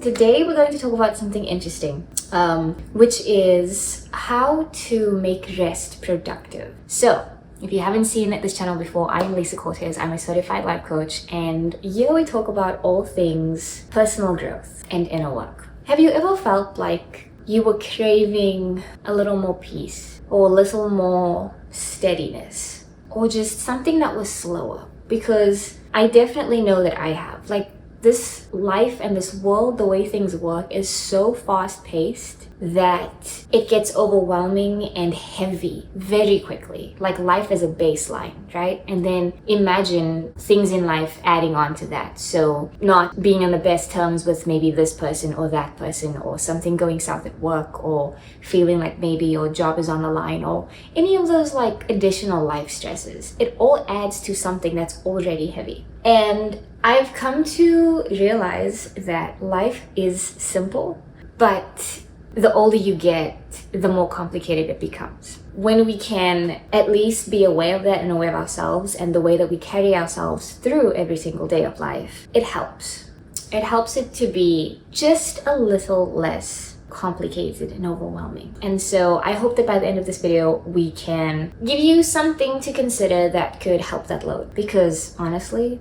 Today we're going to talk about something interesting, which is how to make rest productive. So, if you haven't seen this channel before, I'm Lisa Cortez. I'm a certified life coach, and here we talk about all things personal growth and inner work. Have you ever felt like you were craving a little more peace, or a little more steadiness, or just something that was slower? Because I definitely know that I have. Like, this life and this world, the way things work, is so fast-paced that it gets overwhelming and heavy very quickly. Like, life is a baseline, right? And then imagine things in life adding on to that. So not being on the best terms with maybe this person or that person, or something going south at work, or feeling like maybe your job is on the line, or any of those like additional life stresses. It all adds to something that's already heavy. And I've come to realize that life is simple, but the older you get, the more complicated it becomes. When we can at least be aware of that and aware of ourselves and the way that we carry ourselves through every single day of life, it helps. It helps it to be just a little less complicated and overwhelming. And so I hope that by the end of this video, we can give you something to consider that could help that load. Because honestly,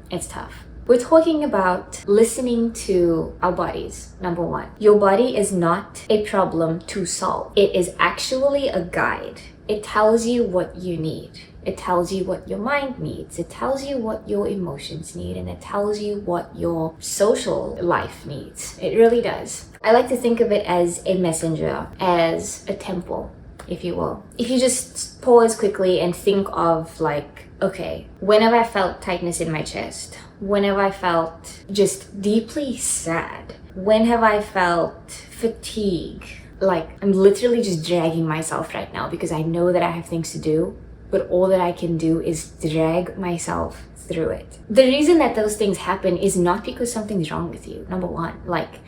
it's tough. We're talking about listening to our bodies. Number one, your body is not a problem to solve. It is actually a guide. It tells you what you need. It tells you what your mind needs. It tells you what your emotions need, and it tells you what your social life needs. It really does. I like to think of it as a messenger, as a temple, if you will. If you just pause quickly and think of like, okay, whenever I felt tightness in my chest, whenever I felt just deeply sad, when have I felt fatigue? Like, I'm literally just dragging myself right now because I know that I have things to do, but all that I can do is drag myself through it. The reason that those things happen is not because something's wrong with you, number one. Like,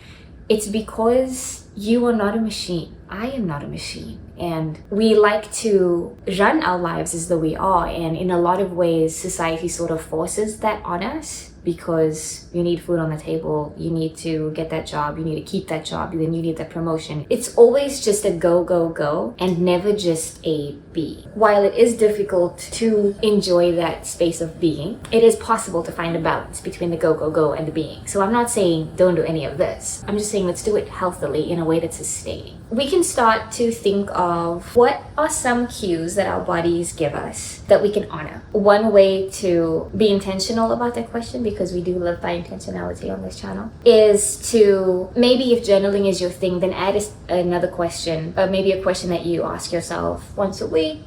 it's because you are not a machine. I am not a machine. And we like to run our lives as though we are. And in a lot of ways, society sort of forces that on us, because you need food on the table, you need to get that job, you need to keep that job, then you need that promotion. It's always just a go, go, go, and never just a be. While it is difficult to enjoy that space of being, it is possible to find a balance between the go, go, go and the being. So I'm not saying don't do any of this. I'm just saying let's do it healthily in a way that's sustaining. We can start to think of what are some cues that our bodies give us that we can honor. One way to be intentional about that question, because we do live by intentionality on this channel, is to, maybe if journaling is your thing, then add another question, or maybe a question that you ask yourself once a week,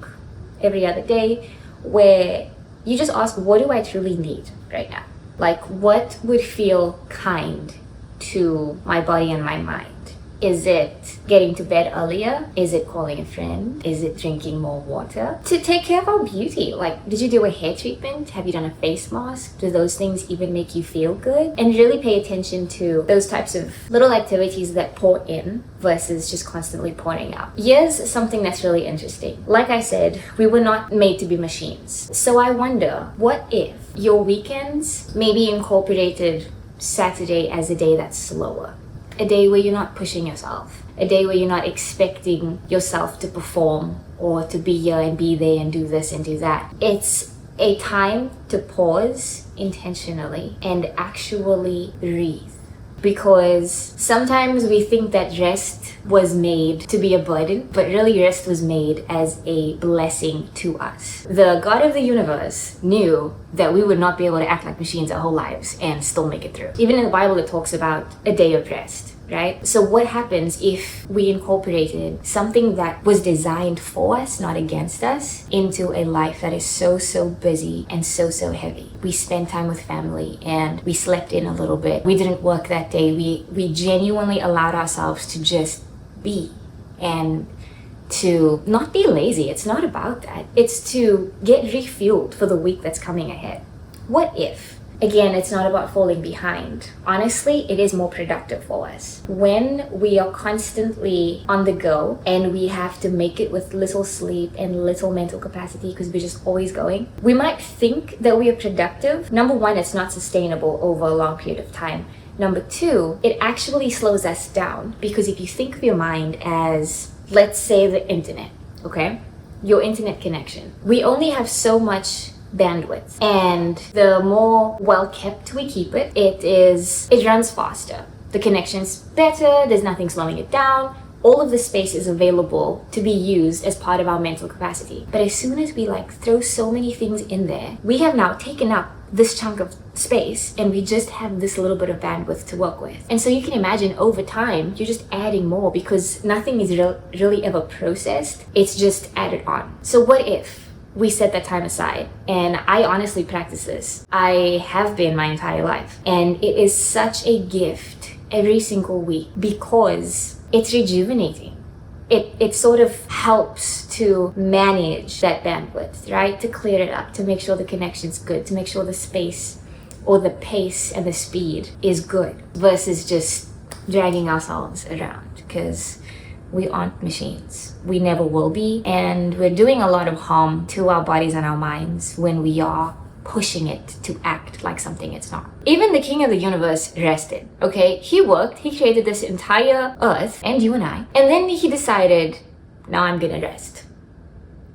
every other day, where you just ask, what do I truly need right now? Like, what would feel kind to my body and my mind? Is it getting to bed earlier? Is it calling a friend? Is it drinking more water? To take care of our beauty. Like, did you do a hair treatment? Have you done a face mask? Do those things even make you feel good? And really pay attention to those types of little activities that pour in versus just constantly pouring out. Here's something that's really interesting. Like I said, we were not made to be machines. So I wonder, what if your weekends maybe incorporated Saturday as a day that's slower? A day where you're not pushing yourself. A day where you're not expecting yourself to perform or to be here and be there and do this and do that. It's a time to pause intentionally and actually breathe. Because sometimes we think that rest was made to be a burden, but really rest was made as a blessing to us. The God of the universe knew that we would not be able to act like machines our whole lives and still make it through. Even in the Bible, it talks about a day of rest, right? So what happens if we incorporated something that was designed for us, not against us, into a life that is so busy and so heavy? We spent time with family and we slept in a little bit. We didn't work that day. We genuinely allowed ourselves to just be and to not be lazy. It's not about that. It's to get refueled for the week that's coming ahead. What if? Again, it's not about falling behind. Honestly, it is more productive for us. When we are constantly on the go and we have to make it with little sleep and little mental capacity because we're just always going, we might think that we are productive. Number one, it's not sustainable over a long period of time. Number two, it actually slows us down, because if you think of your mind as, let's say, the internet, okay? Your internet connection. We only have so much bandwidth, and the more well kept we keep it, it runs faster. The connection's better, there's nothing slowing it down. All of the space is available to be used as part of our mental capacity. But as soon as we throw so many things in there, we have now taken up this chunk of space, and we just have this little bit of bandwidth to work with. And so you can imagine over time, you're just adding more, because nothing is really ever processed. It's just added on. So what if we set that time aside? And I honestly practice this. I have been my entire life. And it is such a gift every single week, because it's rejuvenating. It sort of helps to manage that bandwidth, right? To clear it up, to make sure the connection's good, to make sure the space or the pace and the speed is good, versus just dragging ourselves around, because we aren't machines. We never will be. And we're doing a lot of harm to our bodies and our minds when we are pushing it to act like something it's not. Even the king of the universe rested, okay? He worked, he created this entire earth, and you and I, and then he decided, now I'm gonna rest.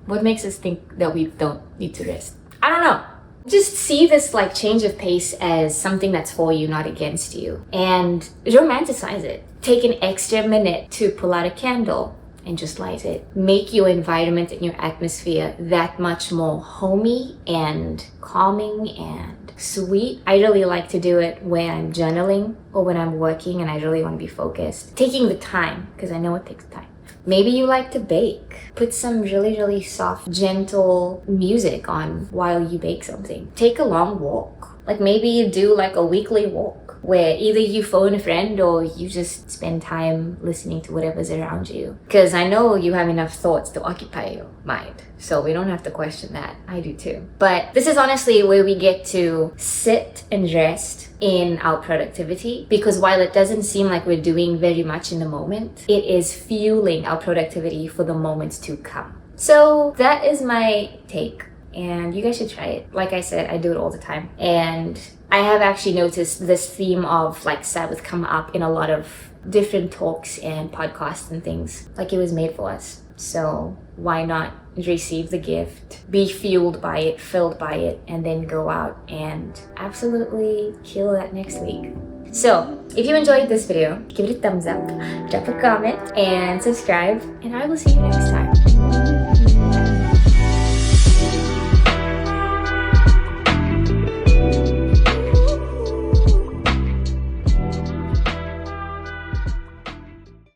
What makes us think that we don't need to rest? I don't know. Just see this change of pace as something that's for you, not against you, and romanticize it. Take an extra minute to pull out a candle and just light it. Make your environment and your atmosphere that much more homey and calming and sweet. I really like to do it when I'm journaling or when I'm working and I really want to be focused. Taking the time, because I know it takes time. Maybe you like to bake. Put some really, really soft, gentle music on while you bake something. Take a long walk. Maybe you do a weekly walk, where either you phone a friend or you just spend time listening to whatever's around you. Because I know you have enough thoughts to occupy your mind, so we don't have to question that. I do too. But this is honestly where we get to sit and rest in our productivity, because while it doesn't seem like we're doing very much in the moment, it is fueling our productivity for the moments to come. So that is my take, and you guys should try it. Like I said, I do it all the time, and I have actually noticed this theme of Sabbath come up in a lot of different talks and podcasts and things. It was made for us. So why not receive the gift, be fueled by it, filled by it, and then go out and absolutely kill that next week. So if you enjoyed this video, give it a thumbs up, drop a comment, and subscribe, and I will see you next time.